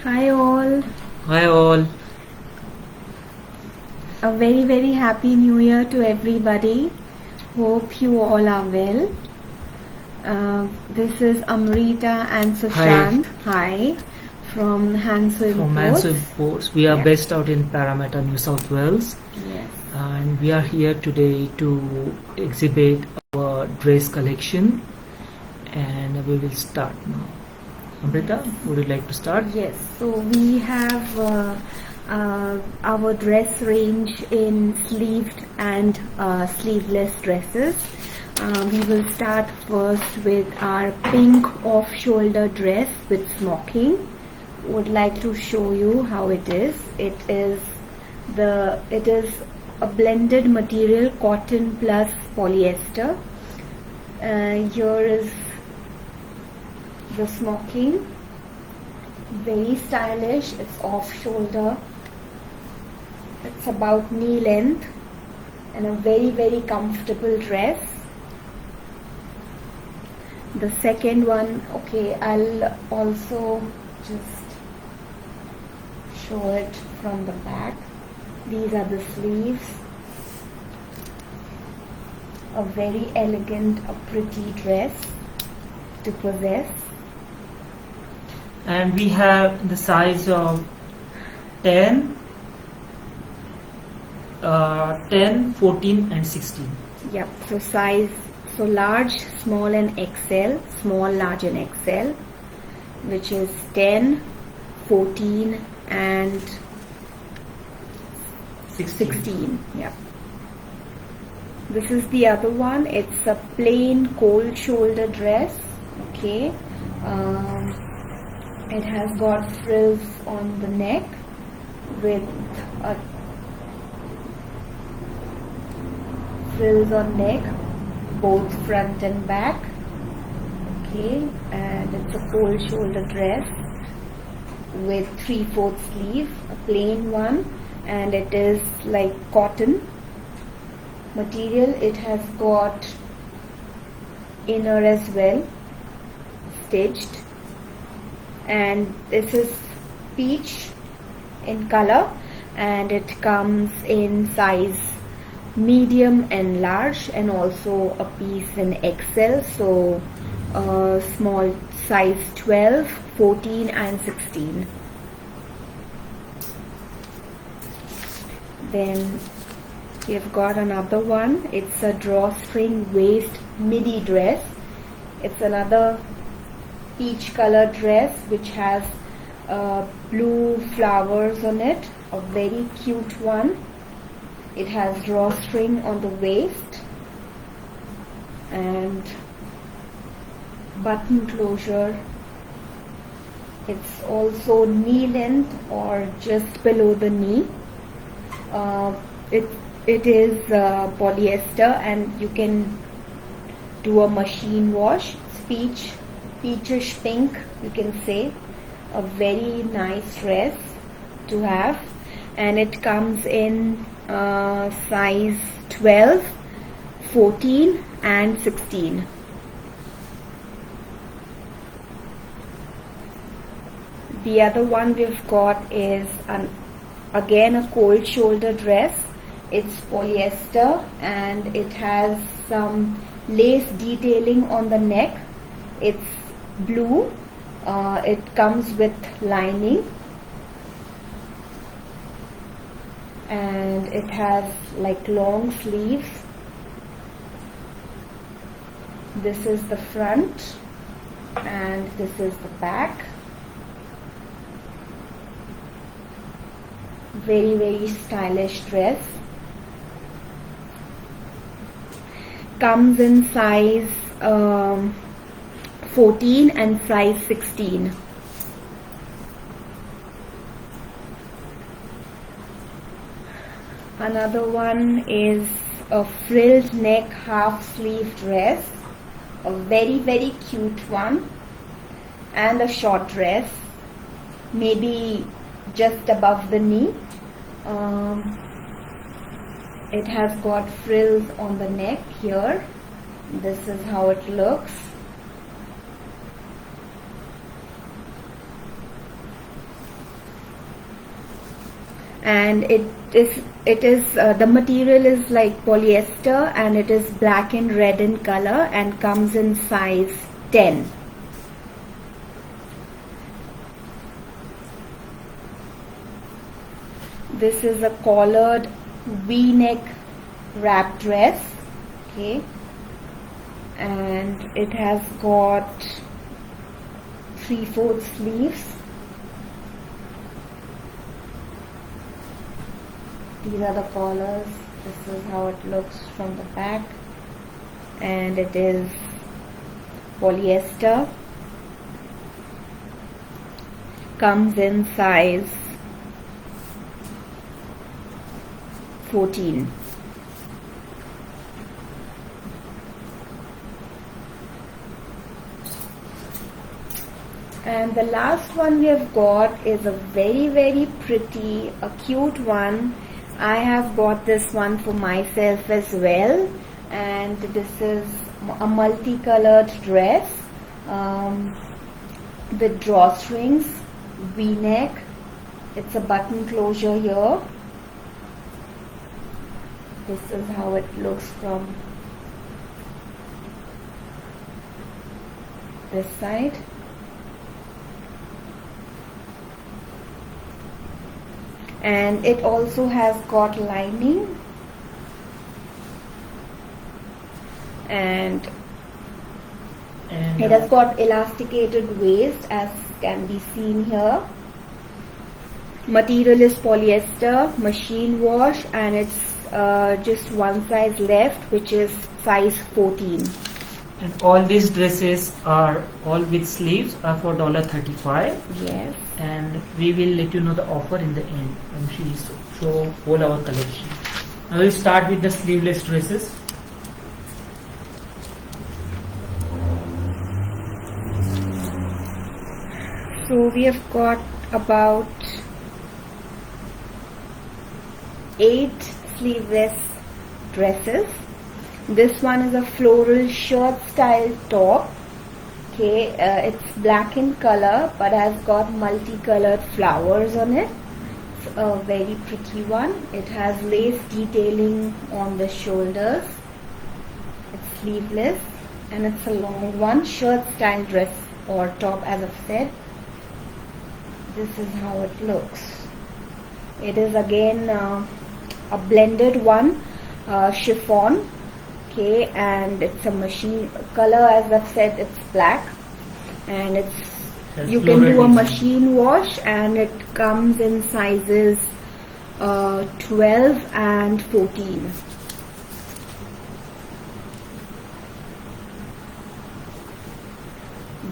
Hi all. Hi all. A very happy new year to everybody. Hope you all are well. This is Amrita and Hi. Sushant. Hi. From Hanso From Manso Imports. Imports. We are Yeah. based out in Parramatta, New South Wales, Yes. and we are here today to exhibit our dress collection, and we will start now. Amrita, would you like to start? Yes. So we have our dress range in sleeved and sleeveless dresses. We will start first with our pink off-shoulder dress with smocking. Would like to show you how it is. It is a blended material, cotton plus polyester. Here is the smocking, very stylish. It's off shoulder, it's about knee length, and a very comfortable dress. The second one, okay, I'll also just show it from the back. These are the sleeves. A very elegant, a pretty dress to possess. And we have the size of 10, 14 and 16. Yep, so size, so large, small and XL, small, large and XL, which is 10, 14 and 16. Yep. This is the other one. It's a plain cold shoulder dress. Okay. It has got frills on the neck with frills on neck, both front and back. Okay, and it's a cold shoulder dress with 3/4 sleeve, a plain one, and it is like cotton material. It has got inner as well, stitched, and this is peach in color, and it comes in size medium and large, and also a piece in XL, so small size 12, 14 and 16. Then we've got another one. It's a drawstring waist midi dress. It's another peach color dress which has blue flowers on it, a very cute one. It has drawstring on the waist and button closure. It's also knee length or just below the knee. It is polyester, and you can do a machine wash. It's peachish pink, you can say. A very nice dress to have, and it comes in size 12, 14 and 16. The other one we've got is again a cold shoulder dress. It's polyester and it has some lace detailing on the neck. It's blue. It comes with lining, and it has like long sleeves. This is the front and this is the back. Very stylish dress. Comes in size 14 and size 16. Another one is a frilled neck half sleeve dress, a very cute one, and a short dress, maybe just above the knee. It has got frills on the neck here. This is how it looks. and it is the material is like polyester, and it is black and red in color and comes in size 10. This is a collared V-neck wrap dress, okay, and it has got 3/4 sleeves. These are the collars. This is how it looks from the back, and it is polyester. Comes in size 14. And the last one we have got is a very pretty, a cute one. I have bought this one for myself as well, and this is a multicolored dress with drawstrings, V-neck. It's a button closure here. This is how it looks from this side. And it also has got lining, and it has got elasticated waist, as can be seen here. Material is polyester, machine wash, and it's just one size left, which is size 14. And all these dresses are all with sleeves are for $35. Yes. And we will let you know the offer in the end when she show all our collection. Now we'll start with the sleeveless dresses. So we have got about 8 sleeveless dresses. This one is a floral shirt style top. Okay, it's black in color but has got multicolored flowers on it. It's a very pretty one. It has lace detailing on the shoulders. It's sleeveless and it's a long one, shirt style dress or top, as I've said. This is how it looks. It is again a blended one, chiffon. Okay, and it's a machine color, as I've said, it's black, and you can do a machine wash, and it comes in sizes 12 and 14.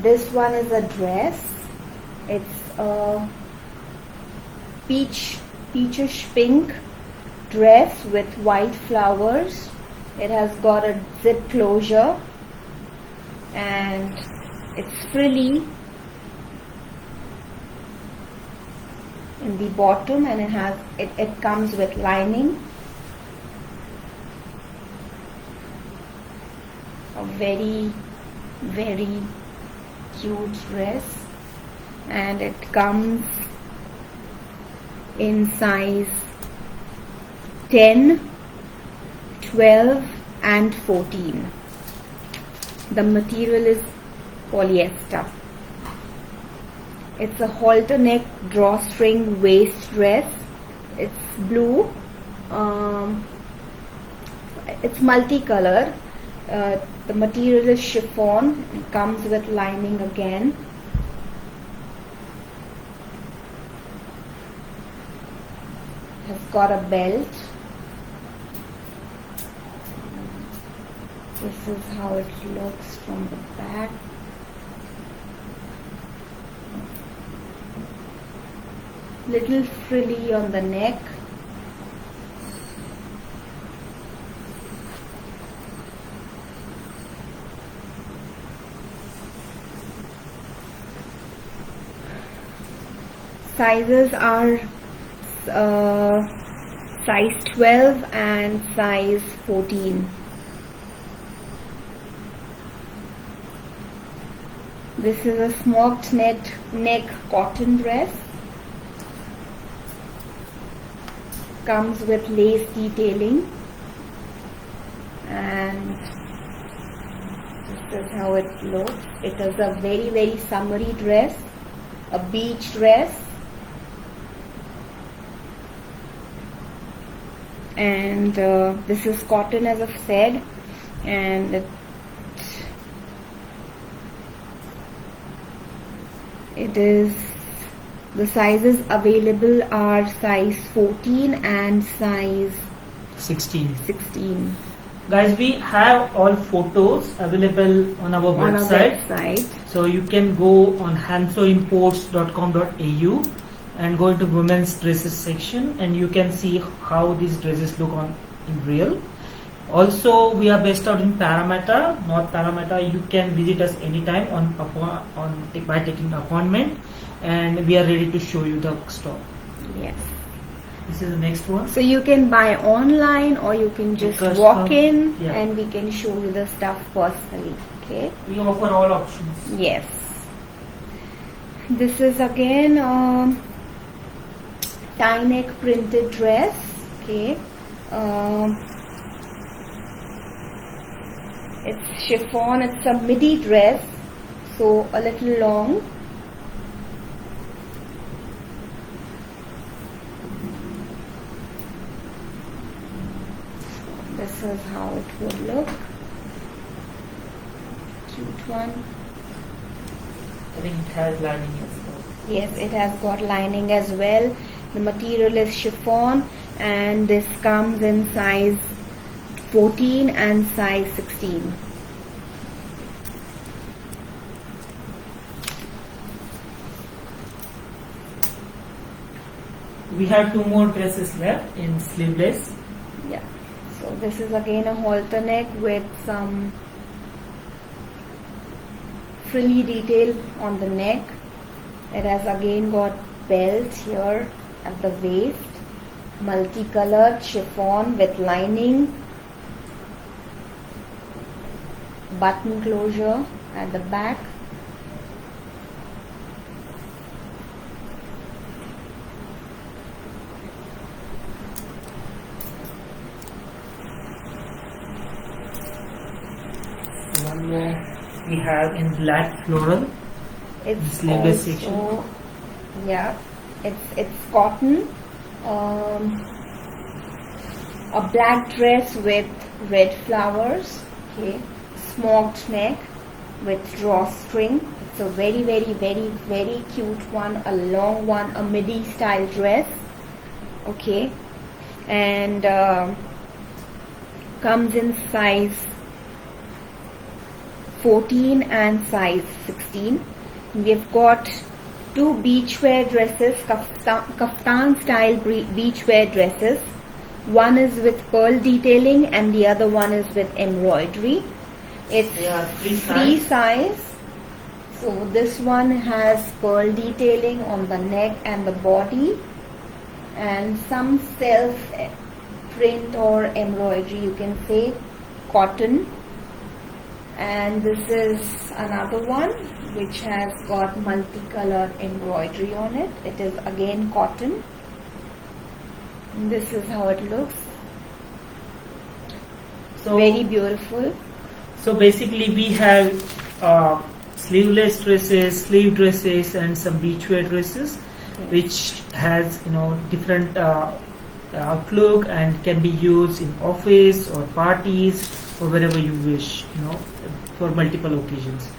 This one is a dress. It's a peachish pink dress with white flowers. It has got a zip closure and it's frilly in the bottom, and it comes with lining. A very cute dress, and it comes in size 10, 12 and 14. The material is polyester. It's a halter neck drawstring waist dress. It's blue. It's multicolored. The material is chiffon. It comes with lining again. It has got a belt. This is how it looks from the back. Little frilly on the neck. Sizes are size 12 and size 14. This is a smoked neck cotton dress. comes with lace detailing, and this is how it looks. It is a very summery dress, a beach dress, and this is cotton, as I've said, and it is, the sizes available are size 14 and size 16. Guys, we have all photos available on our on our website. website. So you can go on hansoimports.com.au and go into women's dresses section, and you can see how these dresses look on in real. Also, we are based out in Parramatta, North Parramatta. You can visit us anytime by taking appointment, and we are ready to show you the store. Yes. This is the next one. So you can buy online, or you can just Because walk in, yeah. and we can show you the stuff personally. Okay. We offer all options. Yes. This is again tie neck printed dress. Okay. It's chiffon. It's a midi dress, so a little long. This is how it would look. Cute one. I think it has lining as well. Yes, it has got lining as well. The material is chiffon, and this comes in size 14 and size 16. We have 2 more dresses left in sleeveless. Yeah. So this is again a halter neck with some frilly detail on the neck. It has again got belt here at the waist, multicolored chiffon with lining, button closure at the back. One more we have in black floral. It's Sleeveless also, section. yeah, it's cotton. A black dress with red flowers. Okay, smoked neck with drawstring. It's a very cute one, a long one, a midi style dress. Okay, and comes in size 14 and size 16. We've got 2 beachwear dresses, kaftan style beachwear dresses. One is with pearl detailing and the other one is with embroidery. It's They are free size. So this one has pearl detailing on the neck and the body, and some self print or embroidery, you can say, cotton. And this is another one which has got multicolored embroidery on it. It is again cotton. And this is how it looks. So Very beautiful. So basically we have sleeveless dresses, sleeve dresses, and some beachwear dresses, which has different outlook and can be used in office or parties or wherever you wish, for multiple occasions.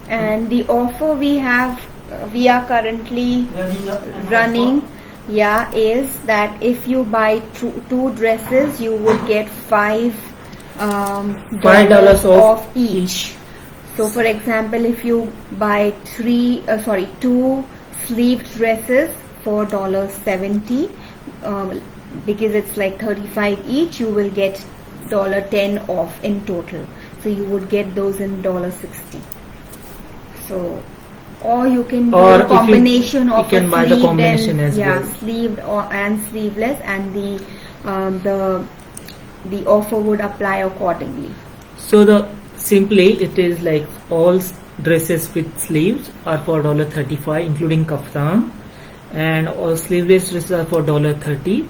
And the offer we have, we are currently running, is that if you buy two dresses, you would get $5 off each. So for example, if you buy 2 sleeved dresses for $70, because it's like 35 each, you will get $10 off in total. So you would get those in $60. So, or you can do a combination of you can buy the combination as well. Sleeved and sleeveless, and the offer would apply accordingly. So simply it is like all dresses with sleeves are for $35, including kaftan, and all sleeveless dresses are for $30.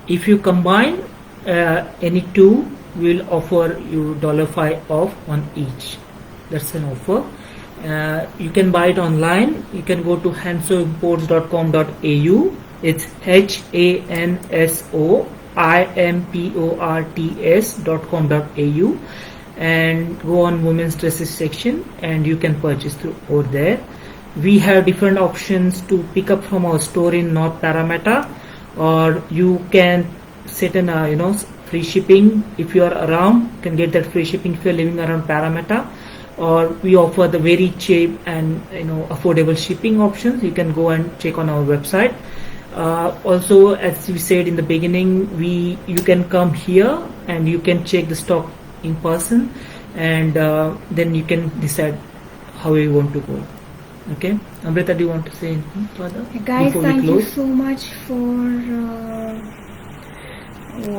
If you combine any two, we'll offer you $5 off on each. That's an offer. You can buy it online. You can go to hansoimports.com.au. It's hansoimports.com.au, and go on women's dresses section and you can purchase through over there. We have different options to pick up from our store in North Parramatta, or you can set in free shipping. If you are around, you can get that free shipping if you are living around Parramatta, or we offer the very cheap and affordable shipping options. You can go and check on our website. Also, as we said in the beginning, you can come here and you can check the stock in person, and then you can decide how you want to go. Okay, Amrita, do you want to say anything further? Guys, before we thank you close? so much for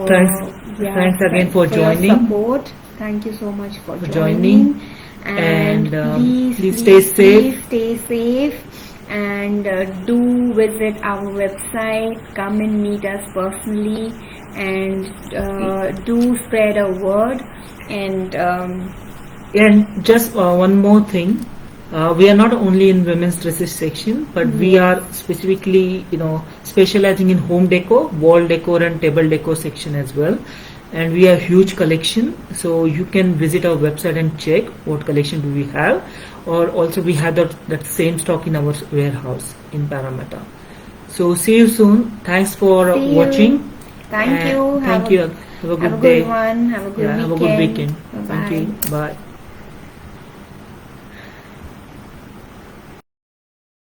Thanks again for joining. your support. Thank you so much for joining. And Please stay safe. Stay safe, and do visit our website. Come and meet us personally, and do spread a word. And just one more thing. We are not only in women's dresses section, but we are specifically, specializing in home decor, wall decor and table decor section as well. And we have huge collection, so you can visit our website and check what collection do we have. Or also we have that same stock in our warehouse in Parramatta. So see you soon. Thanks for watching. Thank you. Thank you. Have a good day. Have a good one. Have a good weekend. Have a good weekend. Bye-bye. Thank you. Bye.